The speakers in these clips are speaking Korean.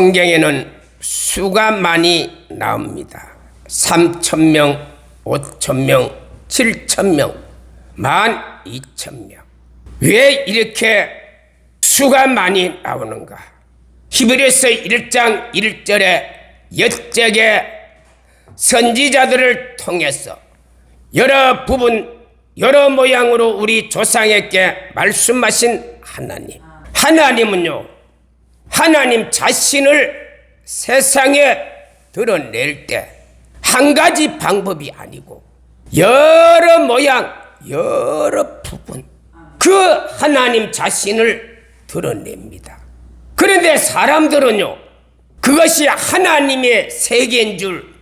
성경에는 수가 많이 나옵니다. 3,000명, 5,000명, 7,000명, 12,000명. 왜 이렇게 수가 많이 나오는가? 히브리서 1장 1절에 옛적의 선지자들을 통해서 여러 부분 여러 모양으로 우리 조상에게 말씀하신 하나님. 하나님은요, 하나님 자신을 세상에 드러낼 때 한 가지 방법이 아니고 여러 모양, 여러 부분 그 하나님 자신을 드러냅니다. 그런데 사람들은요, 그것이 하나님의 세계인 줄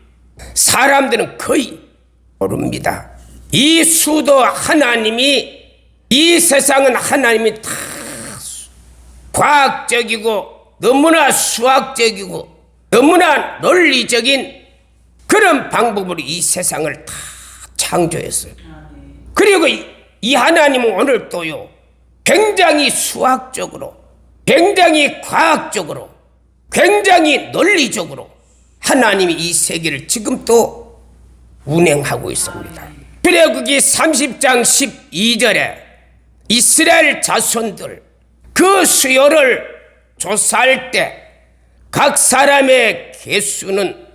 사람들은 거의 모릅니다. 이 수도 하나님이, 이 세상은 하나님이 다 과학적이고 너무나 수학적이고 너무나 논리적인 그런 방법으로 이 세상을 다 창조했어요. 그리고 이 하나님은 오늘 또요, 굉장히 수학적으로, 굉장히 과학적으로, 굉장히 논리적으로 하나님이 이 세계를 지금 또 운행하고 있습니다. 그래 거기 30장 12절에 이스라엘 자손들 그 수요를 조사할 때 각 사람의 개수는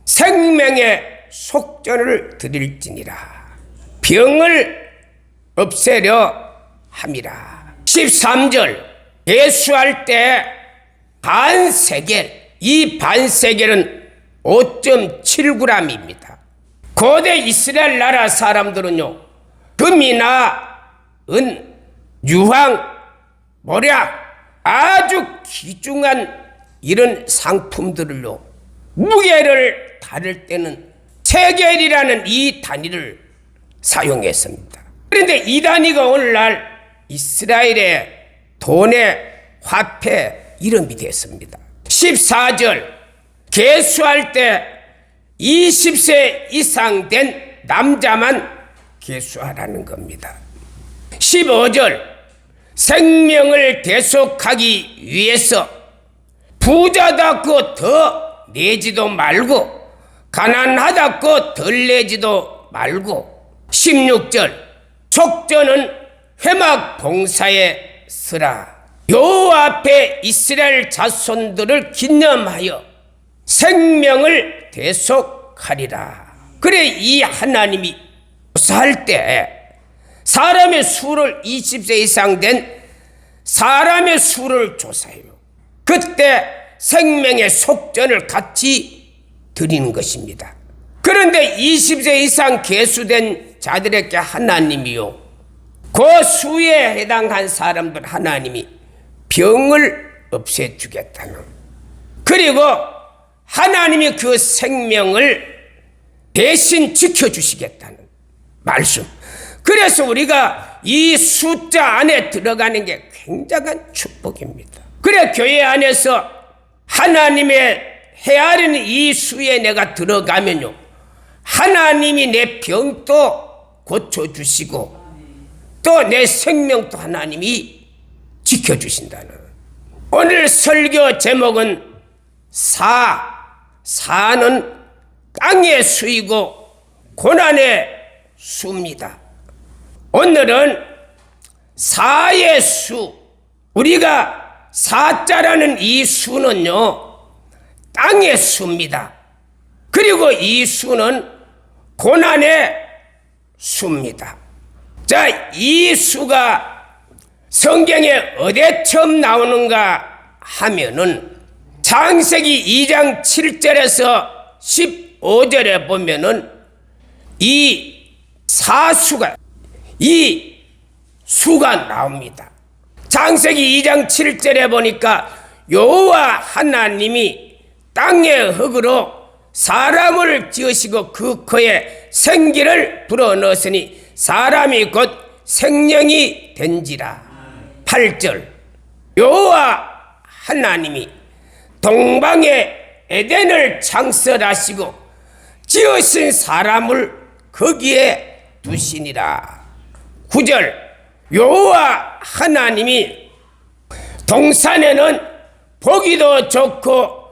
생명의 속전을 드릴지니라 병을 없애려 함이라. 13절 개수할 때 반세겔, 이 반세겔은 5.7g입니다. 고대 이스라엘 나라 사람들은요, 금이나 은, 유황, 모략 아주 귀중한 이런 상품들을요, 무게를 다룰 때는 세겔이라는 이 단위를 사용했습니다. 그런데 이 단위가 오늘날 이스라엘의 돈의 화폐 이름이 됐습니다. 14절 계수할 때 20세 이상 된 남자만 계수하라는 겁니다. 15절 생명을 대속하기 위해서 부자답고 더 내지도 말고 가난하답고 덜 내지도 말고 16절 속전은 회막 봉사에 쓰라. 여호와 앞에 이스라엘 자손들을 기념하여 생명을 대속하리라. 그래 이 하나님이 조사할 때 사람의 수를 20세 이상 된 사람의 수를 조사해요. 그때 생명의 속전을 같이 드리는 것입니다. 그런데 20세 이상 계수된 자들에게 하나님이요, 그 수에 해당한 사람들 하나님이 병을 없애주겠다는, 그리고 하나님이 그 생명을 대신 지켜주시겠다는 말씀. 그래서 우리가 이 숫자 안에 들어가는 게 굉장한 축복입니다. 그래 교회 안에서 하나님의 헤아리는 이 수에 내가 들어가면요, 하나님이 내 병도 고쳐주시고 또 내 생명도 하나님이 지켜주신다는. 오늘 설교 제목은 사는 땅의 수이고 고난의 수입니다. 오늘은 사의 수, 우리가 사자라는 이 수는요, 땅의 수입니다. 그리고 이 수는 고난의 수입니다. 자, 이 수가 성경에 어디에 처음 나오는가 하면은 창세기 2장 7절에서 15절에 보면은 이 사수가, 이 수가 나옵니다. 창세기 2장 7절에 보니까 여호와 하나님이 땅의 흙으로 사람을 지으시고 그 코에 생기를 불어넣으시니 사람이 곧 생명이 된지라. 8절 여호와 하나님이 동방에 에덴을 창설하시고 지으신 사람을 거기에 두시니라. 9절 여호와 하나님이 동산에는 보기도 좋고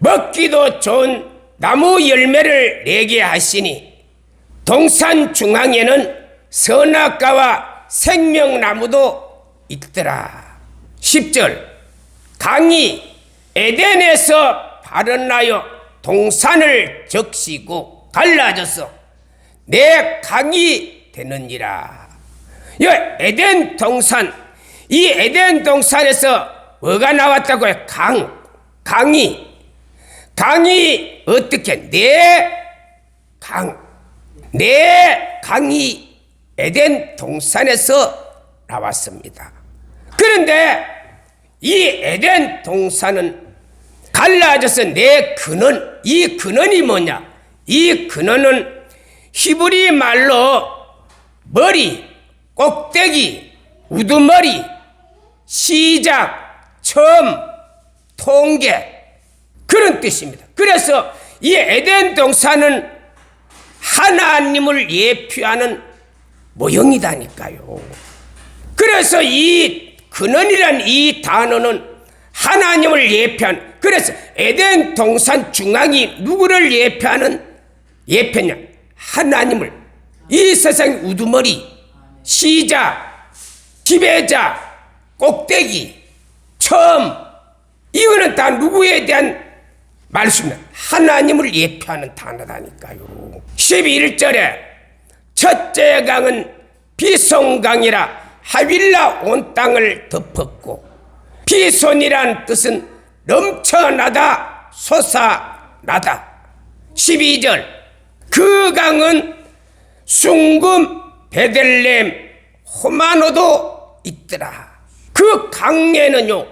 먹기도 좋은 나무 열매를 내게 하시니 동산 중앙에는 선악과와 생명나무도 있더라. 10절 강이 에덴에서 발원하여 동산을 적시고 갈라져서 내 강이 되느니라. 이 에덴 동산, 이 에덴 동산에서 뭐가 나왔다고요? 강이 어떻게? 내 강이 에덴 동산에서 나왔습니다. 그런데 이 에덴 동산은 갈라져서 내 근원, 이 근원이 뭐냐? 이 근원은 히브리 말로 머리, 꼭대기, 우두머리, 시작, 처음, 통계 그런 뜻입니다. 그래서 이 에덴 동산은 하나님을 예표하는 모형이다니까요. 그래서 이 근원이란 이 단어는 하나님을 예표한, 그래서 에덴 동산 중앙이 누구를 예표냐? 하나님을. 이 세상 우두머리, 시작, 지배자, 꼭대기, 처음, 이거는 다 누구에 대한 말씀이야? 하나님을 예표하는 단어다니까요. 11절에 첫째 강은 비손강이라 하윌라 온 땅을 덮었고, 비손이란 뜻은 넘쳐나다, 솟아나다. 12절 그 강은 숭금, 베들레헴, 호마노도 있더라. 그 강에는요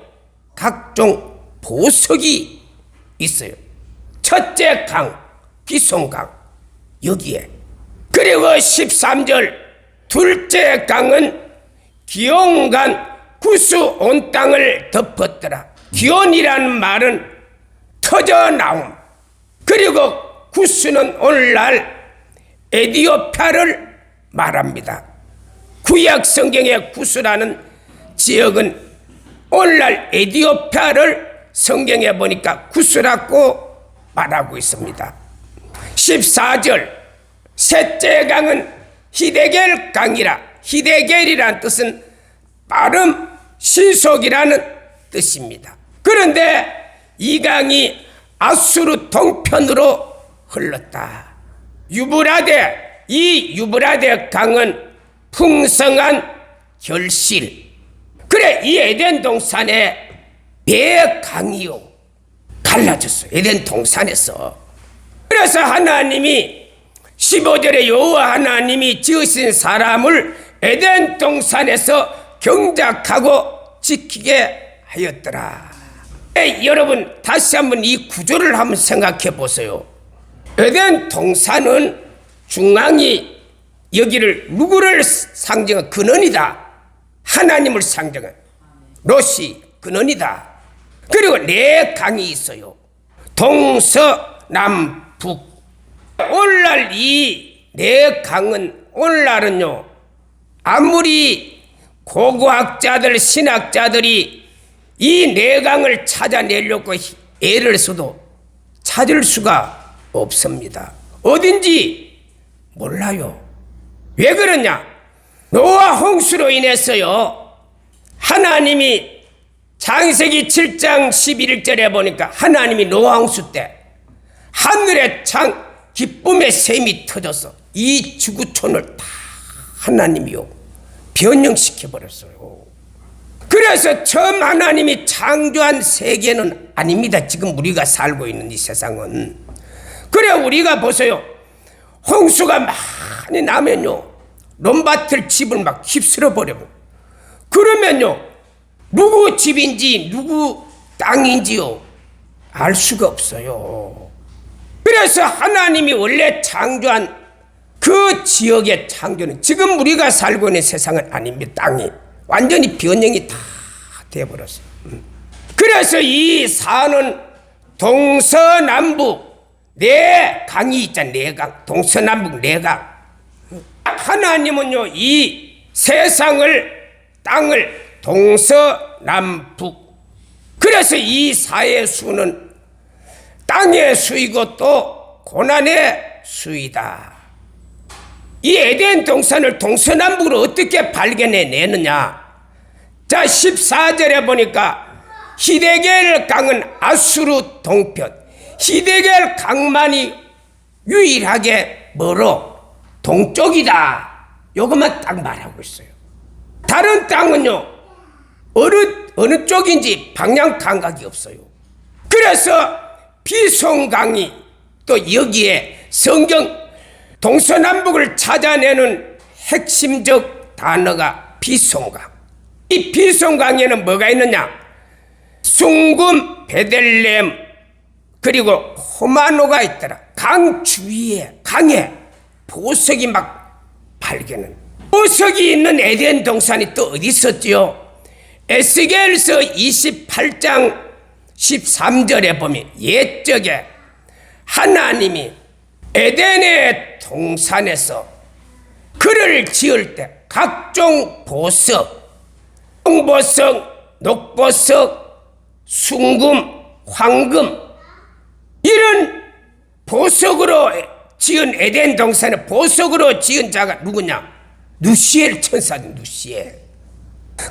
각종 보석이 있어요. 첫째 강, 비손강 여기에. 그리고 13절 둘째 강은 기온간, 구수 온 땅을 덮었더라. 기온이라는 말은 터져 나옴. 그리고 구수는 오늘날 에디오피아를 말합니다. 구약 성경의 구수라는 지역은 오늘날 에디오피아를 성경에 보니까 구수라고 말하고 있습니다. 14절 셋째 강은 히데겔 강이라. 히데겔이라는 뜻은 빠름, 신속이라는 뜻입니다. 그런데 이 강이 아수르 동편으로 흘렀다. 유브라데, 이 유브라데 강은 풍성한 결실. 그래, 이 에덴 동산에 배 강이요 갈라졌어요. 에덴 동산에서. 그래서 하나님이 15절에 여호와 하나님이 지으신 사람을 에덴 동산에서 경작하고 지키게 하였더라. 여러분 다시 한번 이 구조를 한번 생각해 보세요. 에덴 동산은 중앙이 여기를 누구를 상징한 근원이다. 하나님을 상징한 롯이 근원이다. 그리고 네 강이 있어요. 동서남북. 오늘날 이 네 강은 오늘날은요 아무리 고고학자들, 신학자들이 이 네 강을 찾아내려고 애를 써도 찾을 수가 없습니다. 어딘지 몰라요. 왜 그러냐? 노아 홍수로 인해서요 하나님이 창세기 7장 11절에 보니까 하나님이 노아 홍수 때 하늘에 창 기쁨의 샘이 터져서 이 지구촌을 다 하나님이요 변형시켜 버렸어요. 그래서 처음 하나님이 창조한 세계는 아닙니다. 지금 우리가 살고 있는 이 세상은. 그래 우리가 보세요. 홍수가 많이 나면요 논밭을 집을 막 휩쓸어 버리고, 그러면요 누구 집인지 누구 땅인지요 알 수가 없어요. 그래서 하나님이 원래 창조한 그 지역의 창조는 지금 우리가 살고 있는 세상은 아닙니다. 땅이 완전히 변형이 다 되어버렸어요. 그래서 이 산은 동서남북 네 강이 있잖아요. 네 강, 동서남북 네 강. 하나님은요 이 세상을, 땅을 동서남북, 그래서 이 사의 수는 땅의 수이고 또 고난의 수이다. 이 에덴 동산을 동서남북으로 어떻게 발견해내느냐. 자, 14절에 보니까 히데겔 강은 아수르 동편, 히데겔 강만이 유일하게 뭐로? 동쪽이다. 요것만 딱 말하고 있어요. 다른 땅은요, 어느 쪽인지 방향 감각이 없어요. 그래서 비송강이 또 여기에 성경 동서남북을 찾아내는 핵심적 단어가 비송강. 이 비송강에는 뭐가 있느냐? 숭금, 베들레헴, 그리고 호마노가 있더라. 강 주위에, 강에 보석이 막 발견은. 보석이 있는 에덴 동산이 또 어디 있었지요? 에스겔서 28장 13절에 보면 옛적에 하나님이 에덴의 동산에서 그를 지을 때 각종 보석, 홍보석, 녹보석, 순금, 황금 이런 보석으로 지은 에덴 동산에 보석으로 지은 자가 누구냐? 누시엘 천사죠. 누시엘.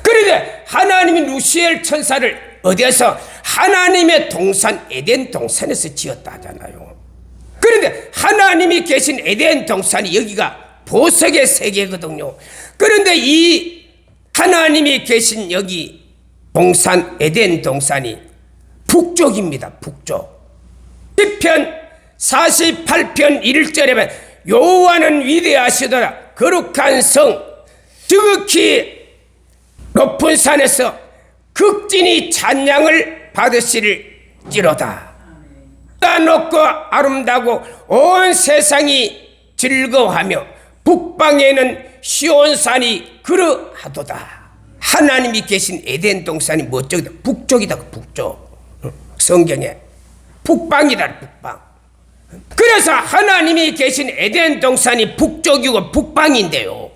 그런데 하나님이 누시엘 천사를 어디에서? 하나님의 동산 에덴 동산에서 지었다 하잖아요. 그런데 하나님이 계신 에덴 동산이 여기가 보석의 세계거든요. 그런데 이 하나님이 계신 여기 동산 에덴 동산이 북쪽입니다. 북쪽. 시편 48편 1절에 보면 여호와는 위대하시더라. 거룩한 성 지극히 높은 산에서 극진히 찬양을 받으실지로다. 높고 아름다고 온 세상이 즐거워하며 북방에는 시온산이 그러하도다. 하나님이 계신 에덴 동산이 뭐 쪽이다? 북쪽이다. 북쪽. 성경에 북방이다. 북방. 그래서 하나님이 계신 에덴 동산이 북쪽이고 북방인데요.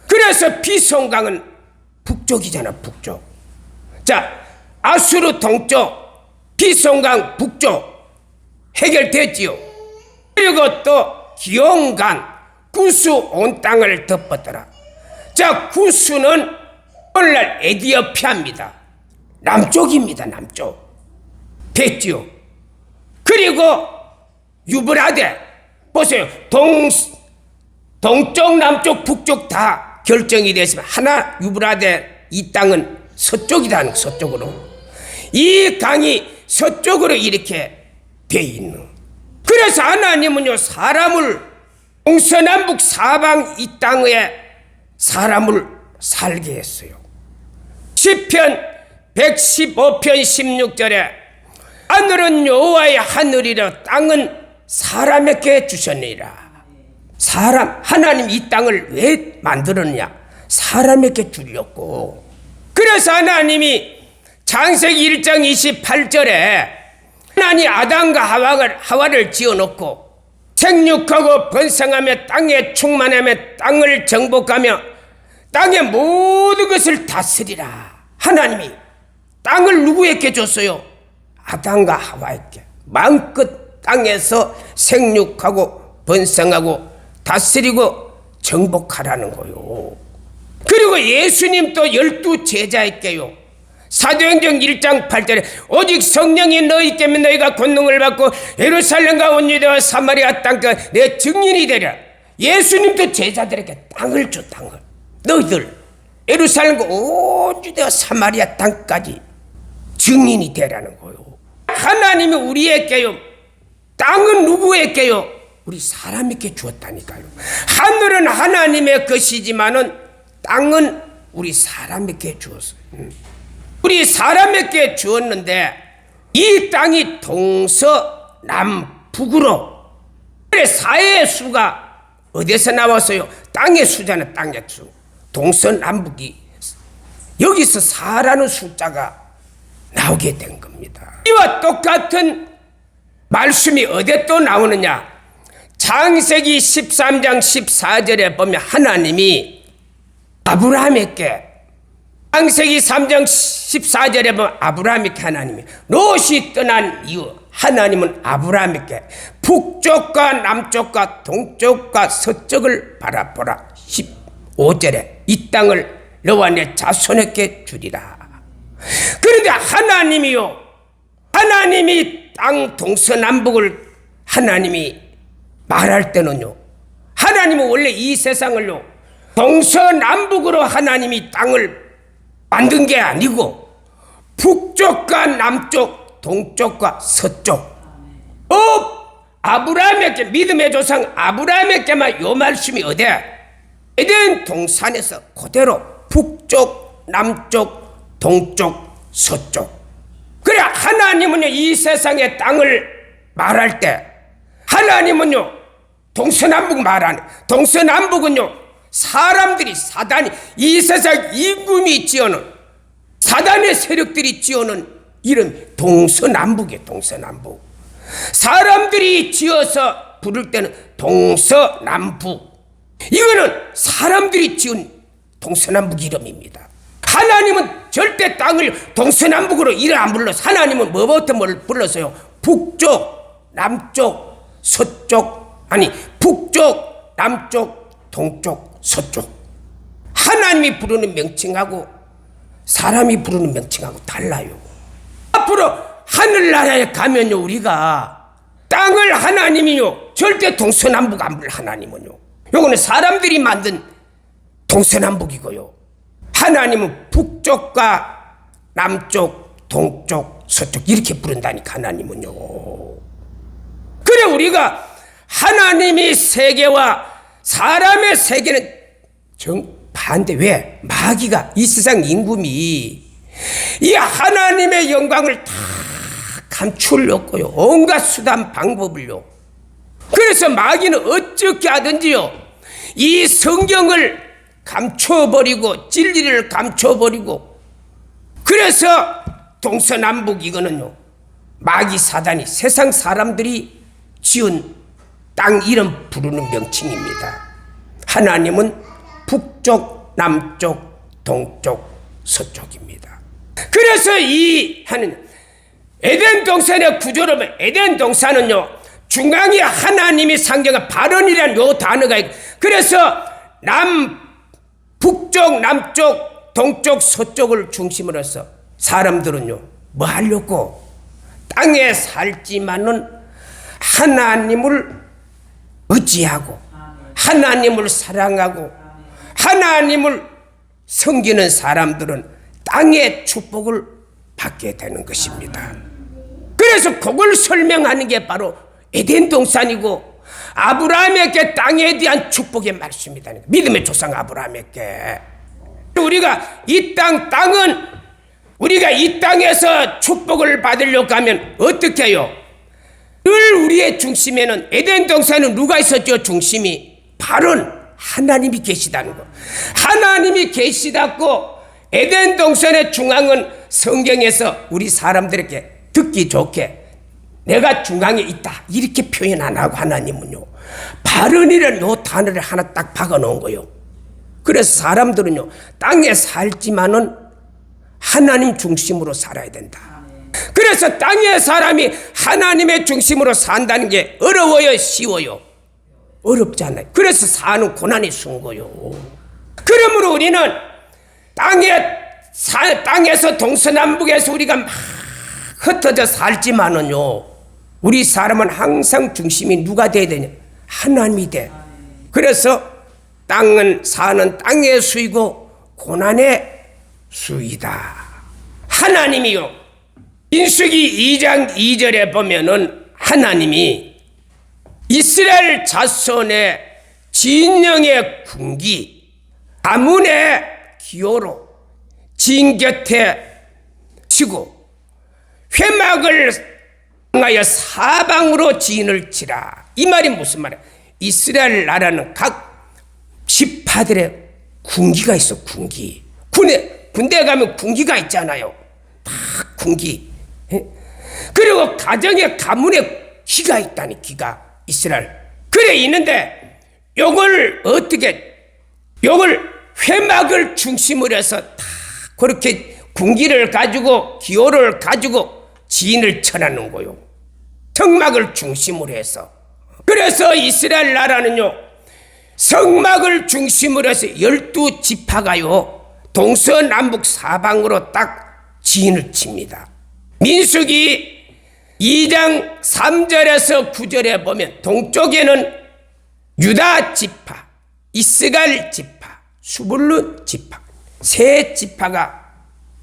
그래서 비송강은 북쪽이잖아. 북쪽. 자, 아수르 동쪽, 비송강 북쪽 해결됐지요. 그리고 또 기온강, 구수 온 땅을 덮었더라. 자, 구수는 오늘날 에티오피아입니다. 남쪽입니다. 남쪽. 됐지요. 그리고 유브라데 보세요. 동쪽, 남쪽, 북쪽 다 결정이 됐으면 하나 유브라데 이 땅은 서쪽이라는 서쪽으로. 이 강이 서쪽으로 이렇게 돼 있는. 그래서 하나님은요 사람을 동서남북 사방 이 땅에 사람을 살게 했어요. 시편 115편 16절에 하늘은 여호와의 하늘이라 땅은 사람에게 주셨느니라. 사람, 하나님 이 땅을 왜 만들었냐? 사람에게 주려고. 그래서 하나님이 창세기 1장 28절에 하나님 아담과 하와를 지어놓고 생육하고 번성하며 땅에 충만하며 땅을 정복하며 땅의 모든 것을 다스리라. 하나님이 땅을 누구에게 줬어요? 아담과 하와에게. 마음껏 땅에서 생육하고 번성하고 다스리고 정복하라는 거요. 그리고 예수님도 12 제자에게요. 사도행전 1장 8절에 오직 성령이 너희께 너희가 권능을 받고 예루살렘과 온 유대와 사마리아 땅까지 내 증인이 되리라. 예수님도 제자들에게 땅을 줘. 땅을. 너희들 예루살렘과 온 유대와 사마리아 땅까지 증인이 되라는 거요. 하나님이 우리에게요. 땅은 누구에게요? 우리 사람에게 주었다니까요. 하늘은 하나님의 것이지만은 땅은 우리 사람에게 주었어요. 우리 사람에게 주었는데 이 땅이 동서남북으로. 그래 사해의 수가 어디서 나왔어요? 땅의 수잖아. 땅의 수. 동서남북이 여기서 4라는 숫자가 나오게 된 겁니다. 이와 똑같은 말씀이 어디에 또 나오느냐? 창세기 13장 14절에 보면 하나님이 아브라함에게 창세기 3장 14절에 보면 아브라함에게 하나님이 롯이 떠난 이후 하나님은 아브라함에게 북쪽과 남쪽과 동쪽과 서쪽을 바라보라. 15절에 이 땅을 너와 내 자손에게 주리라. 그런데 하나님이 땅 동서남북을 하나님이 말할 때는요, 하나님은 원래 이 세상을요 동서남북으로 하나님이 땅을 만든 게 아니고 북쪽과 남쪽, 동쪽과 서쪽, 아브라함에게, 믿음의 조상 아브라함에게만 요 말씀이 어디에? 에덴 동산에서 그대로 북쪽, 남쪽, 동쪽, 서쪽. 그래 하나님은요 이 세상의 땅을 말할 때 하나님은요 동서남북 말하네. 동서남북은요 사람들이, 사단이, 이 세상 임금이 지어놓은, 사단의 세력들이 지어놓은 이름 동서남북이에요. 동서남북. 사람들이 지어서 부를 때는 동서남북. 이거는 사람들이 지은 동서남북 이름입니다. 하나님은 절대 땅을 동서남북으로 이름 안 불러서, 하나님은 뭐부터 뭘 불렀어요? 북쪽, 남쪽, 서쪽, 아니 북쪽, 남쪽, 동쪽, 서쪽. 하나님이 부르는 명칭하고 사람이 부르는 명칭하고 달라요. 앞으로 하늘나라에 가면요 우리가 땅을 하나님이요 절대 동서남북 안 불러. 하나님은요 요거는 사람들이 만든 동서남북이고요, 하나님은 북쪽과 남쪽, 동쪽, 서쪽 이렇게 부른다니까. 하나님은요. 그래 우리가 하나님이 세계와 사람의 세계는 정반대. 왜? 마귀가, 이 세상 임금이 이 하나님의 영광을 다 감추려고요, 온갖 수단 방법을요. 그래서 마귀는 어떻게 하든지요 이 성경을 감춰버리고 진리를 감춰버리고, 그래서 동서남북 이거는요 마귀 사단이 세상 사람들이 지은 땅 이름 부르는 명칭입니다. 하나님은 북쪽, 남쪽, 동쪽, 서쪽입니다. 그래서 이 하는 에덴 동산의 구조로 보면 에덴 동산은요 중앙에 하나님이 상징한 발언이라는 요 단어가 있고, 그래서 북쪽, 남쪽, 동쪽, 서쪽을 중심으로 해서 사람들은요 뭐 하려고? 땅에 살지만은 하나님을 의지하고 하나님을 사랑하고 하나님을 섬기는 사람들은 땅의 축복을 받게 되는 것입니다. 그래서 그걸 설명하는 게 바로 에덴 동산이고 아브라함에게 땅에 대한 축복의 말씀이다. 믿음의 조상 아브라함에게. 우리가 이 땅은 우리가 이 땅에서 축복을 받으려고 하면 어떻게 해요? 늘 우리의 중심에는, 에덴 동산은 누가 있었죠? 중심이 바로 하나님이 계시다는 거. 하나님이 계시다고 에덴 동산의 중앙은 성경에서 우리 사람들에게 듣기 좋게 내가 중앙에 있다 이렇게 표현 안 하고, 하나님은요 발언이라는 요 단어를 하나 딱 박아 놓은 거예요. 그래서 사람들은요 땅에 살지만은 하나님 중심으로 살아야 된다. 그래서 땅의 사람이 하나님의 중심으로 산다는 게 어려워요, 쉬워요? 어렵지 않아요. 그래서 사는 고난이 숨고요. 그러므로 우리는 땅에서 동서남북에서 우리가 막 흩어져 살지만은요 우리 사람은 항상 중심이 누가 돼야 되냐? 하나님이 돼. 그래서 땅은 사는 땅의 수이고 고난의 수이다. 하나님이요 민수기 2장 2절에 보면은 하나님이 이스라엘 자손의 진영의 군기 가문의 기호로 진 곁에 치고 회막을 향하여 사방으로 진을 치라. 이 말이 무슨 말이야? 이스라엘 나라는 각 지파들의 군기가 있어. 군기. 군대 가면 군기가 있잖아요. 다 군기. 그리고 가정의 가문에 기가 있다니. 기가 이스라엘. 그래 있는데 요걸 회막을 중심으로 해서 다 그렇게 군기를 가지고 기호를 가지고 진을 쳐놨는 거요. 성막을 중심으로 해서, 그래서 이스라엘 나라는요 성막을 중심으로 해서 12지파가요 동서남북 사방으로 딱 진을 칩니다. 민수기 2장 3절에서 9절에 보면 동쪽에는 유다 지파, 이스갈 지파, 수불룬 지파 세 지파가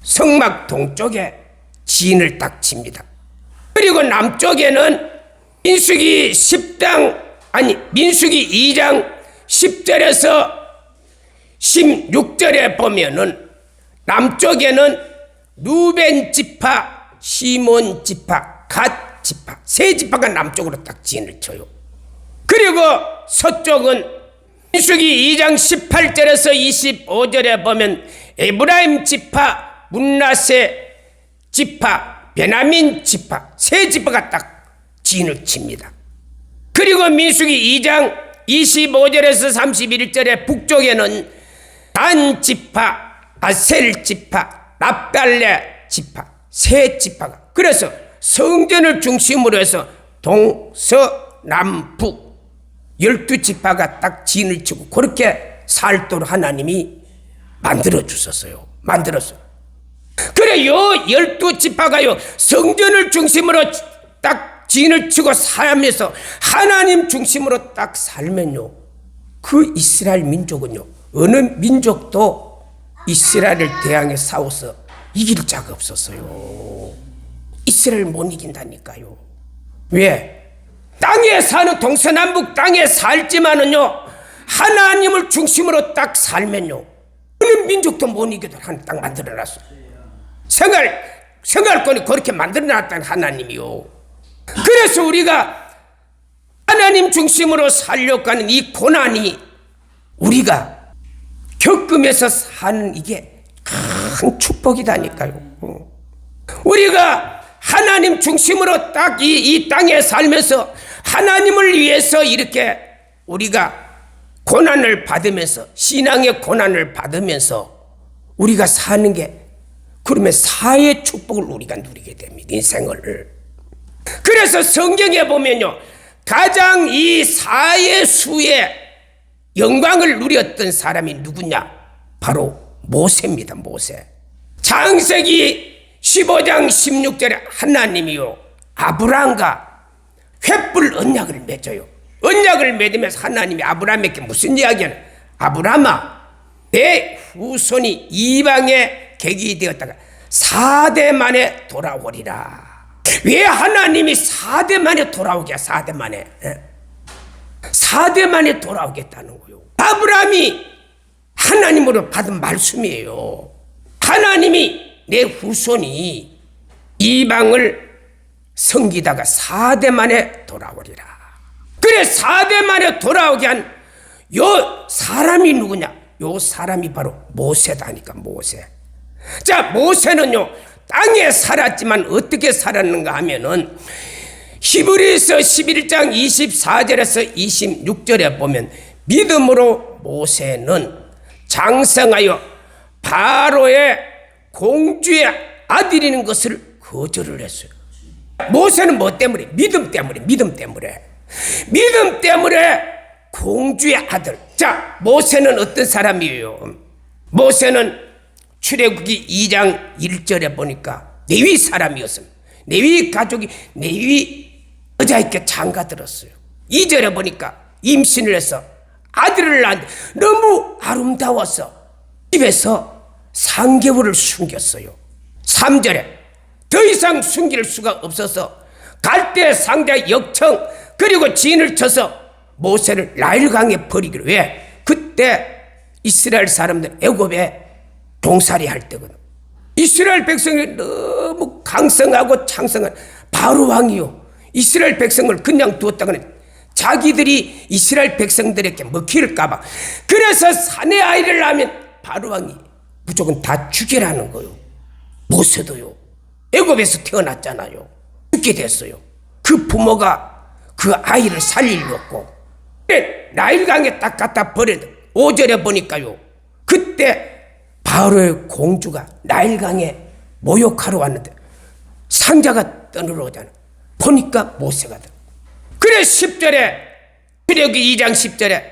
성막 동쪽에 진을 딱 칩니다. 그리고 남쪽에는 민수기 2장 10절에서 16절에 보면은 남쪽에는 루벤 지파, 시몬 지파, 갓 지파 세 지파가 남쪽으로 딱 진을 쳐요. 그리고 서쪽은 민수기 2장 18절에서 25절에 보면 에브라임 지파, 문나세 지파, 베냐민 지파 세 지파가 딱 진을 칩니다. 그리고 민수기 2장 25절에서 31절에 북쪽에는 단 지파, 아셀 지파, 납달레 지파 세 지파가, 그래서 성전을 중심으로 해서 동서남북 12지파가 딱 진을 치고 그렇게 살도록 하나님이 만들어 주셨어요. 만들었어요. 그래 요 12지파가요 성전을 중심으로 딱 진을 치고 살면서 하나님 중심으로 딱 살면요 그 이스라엘 민족은요 어느 민족도 이스라엘을 대항해 싸워서 이길 자가 없었어요. 이스라엘 못 이긴다니까요. 왜? 땅에 사는 동서남북 땅에 살지만은요 하나님을 중심으로 딱 살면요 어느 민족도 못 이겨도 하나님 딱 만들어놨어요. 생활권이 그렇게 만들어놨다는 하나님이요. 그래서 우리가 하나님 중심으로 살려고 하는 이 고난이 우리가 겪으면서 사는 이게 큰 축복이다니까요. 우리가 하나님 중심으로 딱 이 땅에 살면서 하나님을 위해서 이렇게 우리가 고난을 받으면서 신앙의 고난을 받으면서 우리가 사는 게 그러면 사의 축복을 우리가 누리게 됩니다. 인생을. 그래서 성경에 보면요 가장 이 사의 수의 영광을 누렸던 사람이 누구냐? 바로 모세입니다. 모세. 창세기 15장 16절에 하나님이요 아브라함과 횃불 언약을 맺어요. 언약을 맺으면서 하나님이 아브라함에게 무슨 이야기하냐? 아브라함아 내 후손이 이방의 객이 되었다가 4대 만에 돌아오리라. 왜 하나님이 4대 만에 돌아오게? 4대 만에 4대 만에 돌아오겠다는 거예요. 아브라함이 하나님으로 받은 말씀이에요. 하나님이 내 후손이 이방을 섬기다가 4대 만에 돌아오리라. 그래 4대 만에 돌아오게 한 요 사람이 누구냐? 요 사람이 바로 모세다니까. 모세. 자, 모세는요 땅에 살았지만 어떻게 살았는가 하면은 히브리서 11장 24절에서 26절에 보면 믿음으로 모세는 장성하여 바로의 공주의 아들이는 것을 거절을 했어요. 모세는 뭐 때문에? 믿음 때문에. 믿음 때문에 공주의 아들. 자, 모세는 어떤 사람이에요? 모세는 출애굽기 2장 1절에 보니까 레위 사람이었습니다. 레위 가족이 레위 여자에게 장가들었어요. 2절에 보니까 임신을 해서 아들을 낳았는데 너무 아름다워서 집에서 3개월을 숨겼어요. 3절에 더 이상 숨길 수가 없어서 갈대 상자 역청 그리고 진을 쳐서 모세를 나일강에 버리기로. 왜? 그때 이스라엘 사람들 애굽에 종살이 할 때거든. 이스라엘 백성이 너무 강성하고 창성한 바로 왕이요 이스라엘 백성을 그냥 두었다가는 자기들이 이스라엘 백성들에게 먹힐까봐. 그래서 사내 아이를 낳으면 바로 왕이 무조건 다 죽이라는 거요. 모세도요 애굽에서 태어났잖아요. 죽게 됐어요. 그 부모가 그 아이를 살릴 리 없고 나일강에 딱 갖다 버려야 돼. 5절에 보니까요 그때 바로의 공주가 나일강에 모욕하러 왔는데 상자가 떠내려오잖아. 보니까 모세가 돼. 그래 10절에 출애굽기 2장 10절에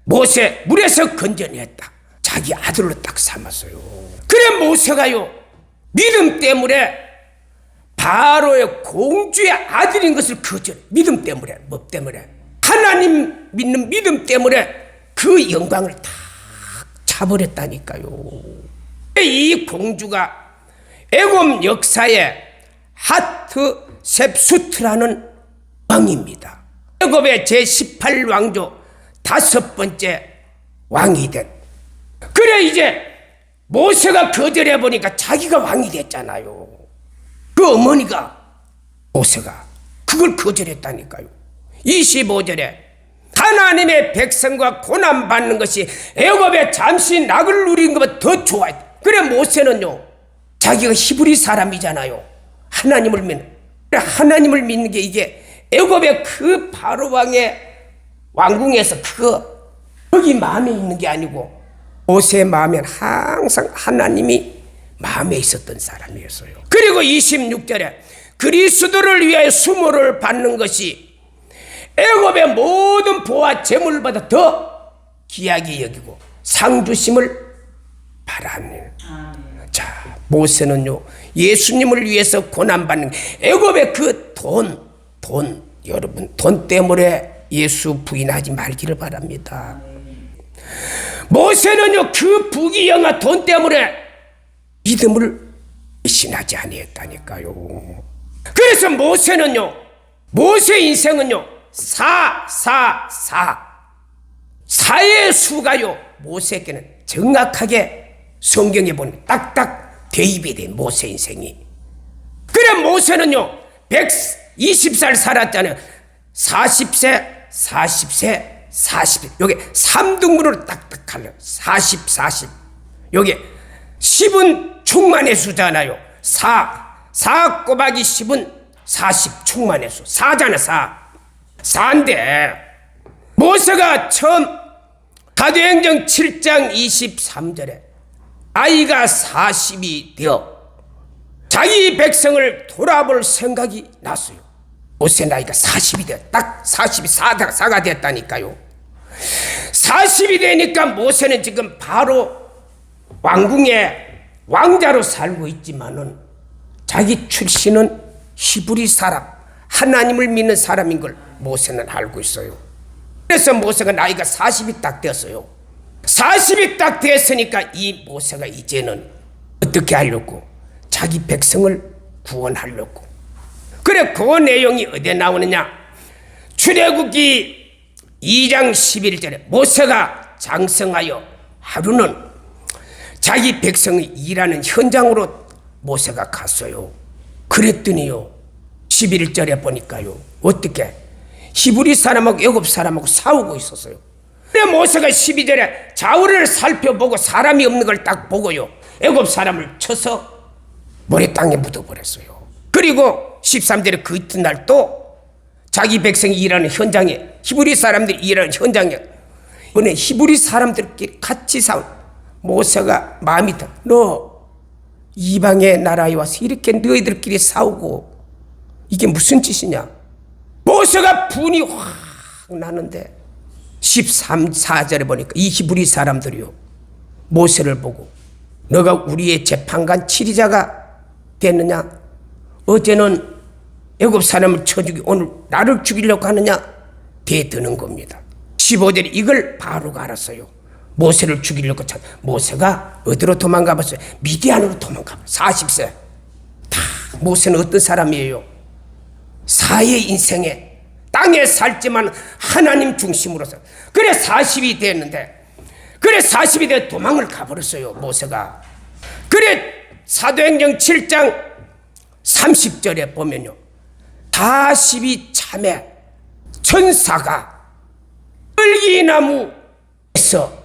모세 물에서 건져냈다. 자기 아들로 딱 삼았어요. 그래 모세가요 믿음 때문에 바로의 공주의 아들인 것을 거절. 믿음 때문에. 뭐 때문에? 하나님 믿는 믿음 때문에 그 영광을 다 차버렸다니까요. 이 공주가 애굽 역사에 하트셉수트라는 왕입니다. 애굽의 제18왕조 5번째 왕이 된. 그래 이제 모세가 거절해 보니까 자기가 왕이 됐잖아요. 그 어머니가 모세가 그걸 거절했다니까요. 25절에 하나님의 백성과 고난받는 것이 애굽에 잠시 낙을 누린 것보다 더 좋아했다. 그래 모세는요 자기가 히브리 사람이잖아요. 하나님을 믿는 게 이게 애굽의 그 바로 왕의 왕궁에서 거기 마음에 있는 게 아니고 모세의 마음엔 항상 하나님이 마음에 있었던 사람이었어요. 그리고 26절에 그리스도를 위하여 수모를 받는 것이 애굽의 모든 보화 재물보다 더 귀하게 여기고 상 주심을 바라는. 자, 모세는요 예수님을 위해서 고난받는 애굽의 그 돈 여러분 돈 때문에 예수 부인하지 말기를 바랍니다. 모세는요 그 부귀영화 돈 때문에 믿음을 신하지 아니했다니까요. 그래서 모세는요 모세 인생은요 사의 수가요 모세에게는 정확하게 성경에 보면 딱딱 대입이 된 모세 인생이. 그래 모세는요 120살 살았잖아요. 40세 40세 여기 3등분으로 딱딱 갈려요. 40 여기 10은 충만의 수잖아요. 4 곱하기 10은 40 충만의 수. 4잖아 4인데 모세가 처음 사도행전 7장 23절에 나이가 40이 되어 자기 백성을 돌아볼 생각이 났어요. 모세 나이가 40이 되어 딱 40이 4가 됐다니까요. 40이 되니까 모세는 지금 바로 왕궁의 왕자로 살고 있지만은 자기 출신은 히브리 사람, 하나님을 믿는 사람인 걸 모세는 알고 있어요. 그래서 모세가 나이가 40이 딱 되었어요. 40이 딱 됐으니까 이 모세가 이제는 어떻게 하려고? 자기 백성을 구원하려고. 그래 그 내용이 어디에 나오느냐? 출애굽기 2장 11절에 모세가 장성하여 하루는 자기 백성이 일하는 현장으로 모세가 갔어요. 그랬더니요 11절에 보니까요 어떻게 히브리 사람하고 애굽 사람하고 싸우고 있었어요. 그래 모세가 12절에 좌우를 살펴보고 사람이 없는 걸 딱 보고요 애굽 사람을 쳐서 모래 땅에 묻어버렸어요. 그리고 13절에 그 이튿날 또 자기 백성이 일하는 현장에 히브리 사람들이 일하는 현장에 이번에 히브리 사람들끼리 같이 싸운 모세가 마음이 다 너 이방의 나라에 와서 이렇게 너희들끼리 싸우고 이게 무슨 짓이냐. 모세가 분이 확 나는데 14절에 보니까 이 히브리 사람들이요 모세를 보고 너가 우리의 재판관 치리자가 됐느냐? 어제는 애굽 사람을 쳐주기 오늘 나를 죽이려고 하느냐? 대드는 겁니다. 15절에 이걸 바로가 알았어요. 모세를 죽이려고 모세가 어디로 도망가 봤어요? 미디안으로 도망가 봤어요. 40세. 다 모세는 어떤 사람이에요? 사의 인생에 땅에 살지만 하나님 중심으로서. 그래 40이 됐는데 그래 40이 돼 도망을 가버렸어요 모세가. 그래 사도행전 7장 30절에 보면요 42참에 천사가 떨기나무에서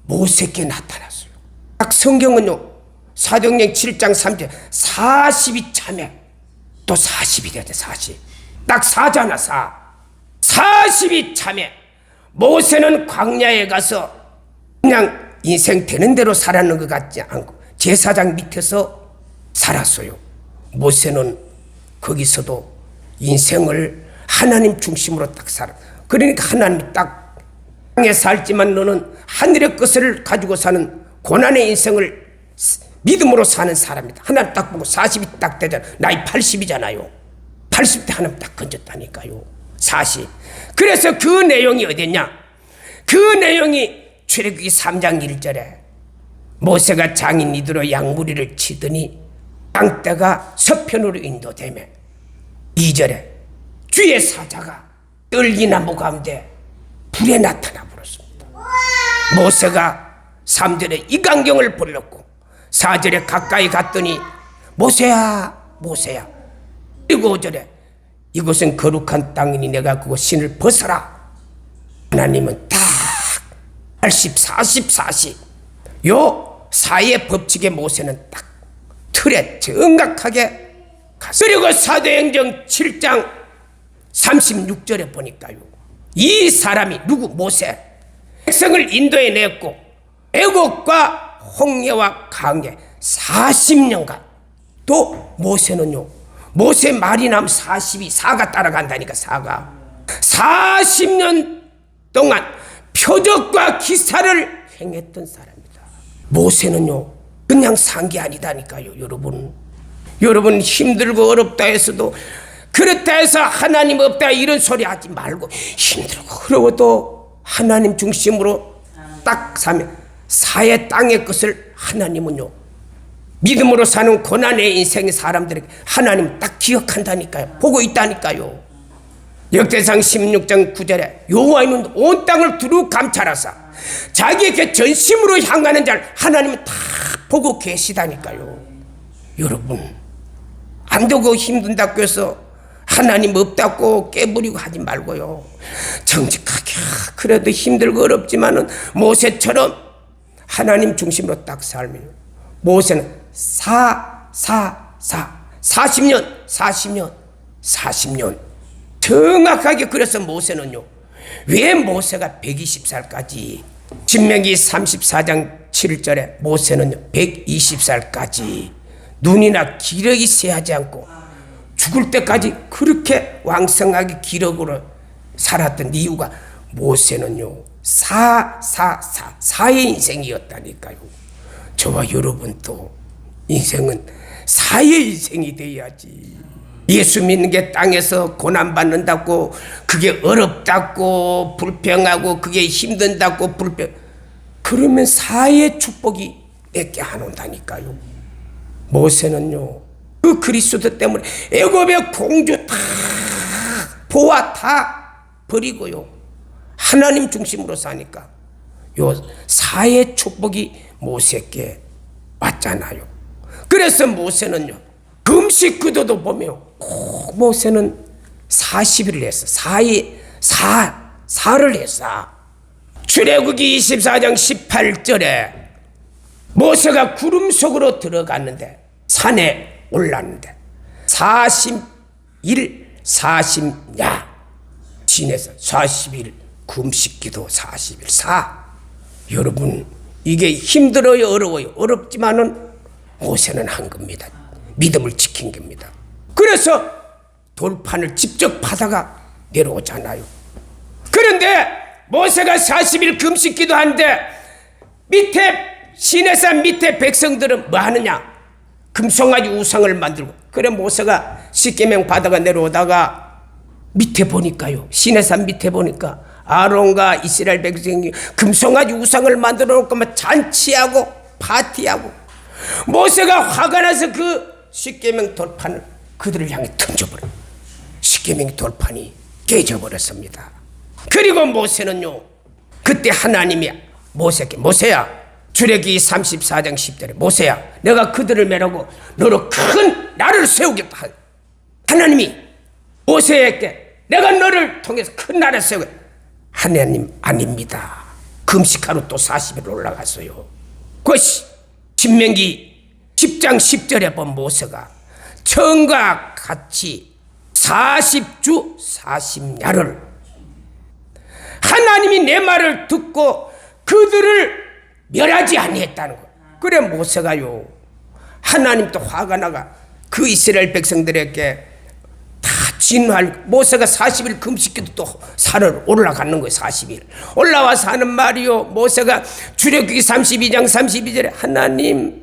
모세께 나타났어요. 딱 성경은요 사도행전 7장 3절 42참에 또 40이 되었대. 40 딱 4잖아 42참에 모세는 광야에 가서 그냥 인생 되는 대로 살았는 것 같지 않고 제사장 밑에서 살았어요. 모세는 거기서도 인생을 하나님 중심으로 딱 살아. 그러니까 하나님이 딱 땅에 살지만 너는 하늘의 것을 가지고 사는 고난의 인생을 믿음으로 사는 사람이다. 하나님 딱 보고 40이 딱 되잖아. 나이 80이잖아요. 80대 하나님 딱 건졌다니까요. 40. 그래서 그 내용이 어딨냐? 그 내용이 출애굽기 3장 1절에 모세가 장인 이들로 양무리를 치더니 땅떼가 서편으로 인도되며 2절에 주의 사자가 떨기나무 가운데 불에 나타나 버렸습니다. 모세가 3절에 이강경을 불렀고 4절에 가까이 갔더니 모세야 모세야. 그리고 5절에 이곳은 거룩한 땅이니 내가 그곳 신을 벗어라. 하나님은 딱 80, 40, 40 요 사이의 법칙에 모세는 딱 틀에 정확하게 갔어요. 그리고 사도행전 7장 36절에 보니까요, 이 사람이 누구? 모세. 백성을 인도에 냈고 애국과 홍해와 강에 40년간 또 모세는요, 모세 말이 나면 40이 4가 따라간다니까. 4가 40년 동안 표적과 기사를 행했던 사람입니다. 모세는요 그냥 산 게 아니다니까요. 여러분 힘들고 어렵다 해서도 그렇다 해서 하나님 없다 이런 소리 하지 말고, 힘들고 어려워도 하나님 중심으로 딱 사면 사의 땅의 것을 하나님은요 믿음으로 사는 고난의 인생의 사람들에게 하나님 딱 기억한다니까요. 보고 있다니까요. 역대상 16장 9절에 여호와는 온 땅을 두루 감찰하사 자기에게 전심으로 향하는 자를 하나님은 다 보고 계시다니까요. 여러분 안 되고 힘든다고 해서 하나님 없다고 깨부리고 하지 말고요, 정직하게 그래도 힘들고 어렵지만은 모세처럼 하나님 중심으로 딱 살면, 모세는 40년 정확하게. 그래서 모세는요, 왜 모세가 120살까지 신명기 34장 7절에 모세는 120살까지 눈이나 기력이 쇠하지 않고 죽을 때까지 그렇게 왕성하게 기력으로 살았던 이유가 모세는요 사의 인생이었다니까요. 저와 여러분도 인생은 사의 인생이 돼야지. 예수 믿는 게 땅에서 고난받는다고 그게 어렵다고 불평하고 그게 힘든다고 그러면 사의 축복이 내게 안 온다니까요. 모세는요 그 그리스도 때문에 애굽의 공주 다 보아 다 버리고요 하나님 중심으로 사니까 요 사의 축복이 모세께 왔잖아요. 그래서 모세는요 금식 기도도 보면 꼭 모세는 40일을 했어. 사를 했어. 출애굽기 24장 18절에 모세가 구름 속으로 들어갔는데 산에 올랐는데 40일 40야 지내서 40일 금식기도 40일 여러분 이게 힘들어요 어려워요? 어렵지만은 모세는 한 겁니다. 믿음을 지킨 겁니다. 그래서 돌판을 직접 받아가 내려오잖아요. 그런데 모세가 40일 금식기도 하는데 밑에 시내산 밑에 백성들은 뭐 하느냐? 금송아지 우상을 만들고. 그래 모세가 십계명 받아가 내려오다가 밑에 보니까요, 시내산 밑에 보니까 아론과 이스라엘 백성이 금송아지 우상을 만들어 놓고 막 잔치하고 파티하고, 모세가 화가 나서 그 십계명 돌판을 그들을 향해 던져버려. 십계명 돌판이 깨져버렸습니다. 그리고 모세는요 그때 하나님이 모세에게, 모세야, 출애굽기 34장 10절에 모세야 내가 그들을 매라고 너로 큰 나라를 세우겠다. 하나님이 모세에게 내가 너를 통해서 큰 나라를 세우겠다. 하나님 아닙니다. 금식하러 또 40일 올라갔어요. 그것이 신명기 10장 10절에 본 모세가 처음과 같이 40주 40야를 하나님이 내 말을 듣고 그들을 멸하지 아니했다는 거예요. 그래 모세가요 하나님도 화가 나가 그 이스라엘 백성들에게 다 진화할 모세가 40일 금식기도 또 산을 올라가는 거예요. 40일 올라와서 하는 말이요. 모세가 출애굽기 32장 32절에 하나님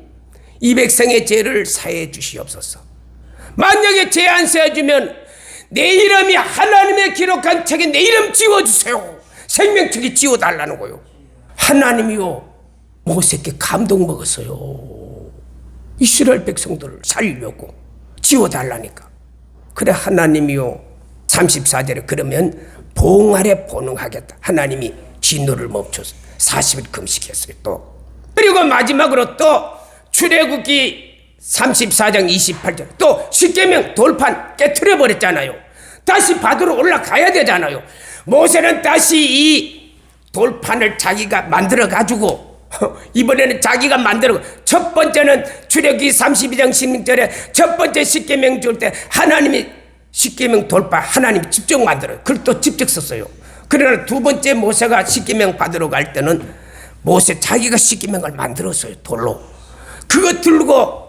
이 백성의 죄를 사해 주시옵소서. 만약에 죄 안 사해주면 내 이름이 하나님의 기록한 책에 내 이름 지워주세요. 생명책에 지워달라는 거요. 하나님이요 모세께 감동 먹었어요. 이스라엘 백성들을 살리려고 지워달라니까. 그래 하나님이요 34절에 그러면 봉하래 보능하겠다. 하나님이 진노를 멈춰서 40일 금식했어요. 또 그리고 마지막으로 또 출애굽기 34장 28절 또 십계명 돌판 깨트려 버렸잖아요. 다시 받으러 올라가야 되잖아요. 모세는 다시 이 돌판을 자기가 만들어 가지고 이번에는 자기가 만들어 첫 번째는 출애굽기 32장 16절에 첫 번째 십계명 줄 때 하나님이 십계명 돌판 하나님 직접 만들어요. 그걸 또 직접 썼어요. 그러나 두 번째 모세가 십계명 받으러 갈 때는 모세 자기가 십계명을 만들었어요. 돌로. 그거 들고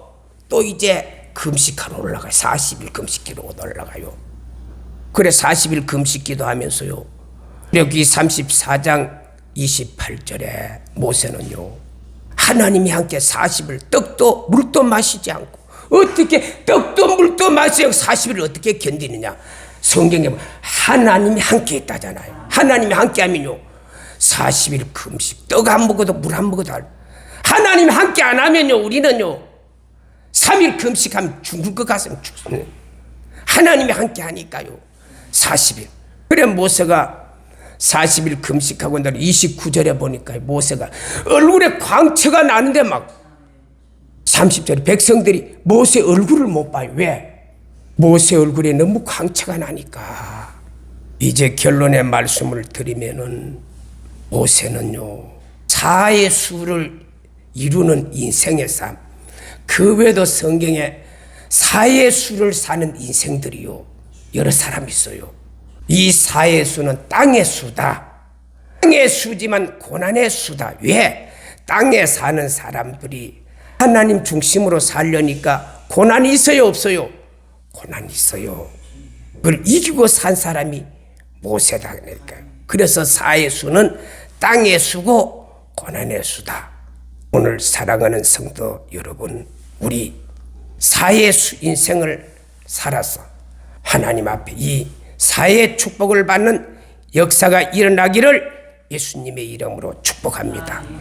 또 이제 금식하러 올라가요. 40일 금식기로 올라가요. 그래 40일 금식기도 하면서요. 여기 34장 28절에 모세는요. 하나님이 함께 40일 떡도 물도 마시지 않고 어떻게 떡도 물도 마시지 않고 40일을 어떻게 견디느냐. 성경에 보면 하나님이 함께 있다잖아요. 하나님이 함께 하면요. 40일 금식 떡 안 먹어도 물 안 먹어도 하나님이 함께 안 하면요. 우리는요. 3일 금식하면 죽을 것 같으면 죽습니다. 하나님이 함께 하니까요. 40일. 그래 모세가 40일 금식하고 날 29절에 보니까 모세가 얼굴에 광채가 나는데 막 30절에 백성들이 모세 얼굴을 못 봐요. 왜? 모세 얼굴에 너무 광채가 나니까. 이제 결론의 말씀을 드리면은 모세는요. 사의 수를 이루는 인생의 삶. 그 외에도 성경에 사의 수를 사는 인생들이요. 여러 사람 있어요. 이 사의 수는 땅의 수다. 땅의 수지만 고난의 수다. 왜? 땅에 사는 사람들이 하나님 중심으로 살려니까 고난이 있어요 없어요? 고난이 있어요. 그걸 이기고 산 사람이 모세다. 그러니까. 그래서 사의 수는 땅의 수고 고난의 수다. 오늘 사랑하는 성도 여러분, 우리 사의 수 인생을 살아서 하나님 앞에 이 사의 축복을 받는 역사가 일어나기를 예수님의 이름으로 축복합니다.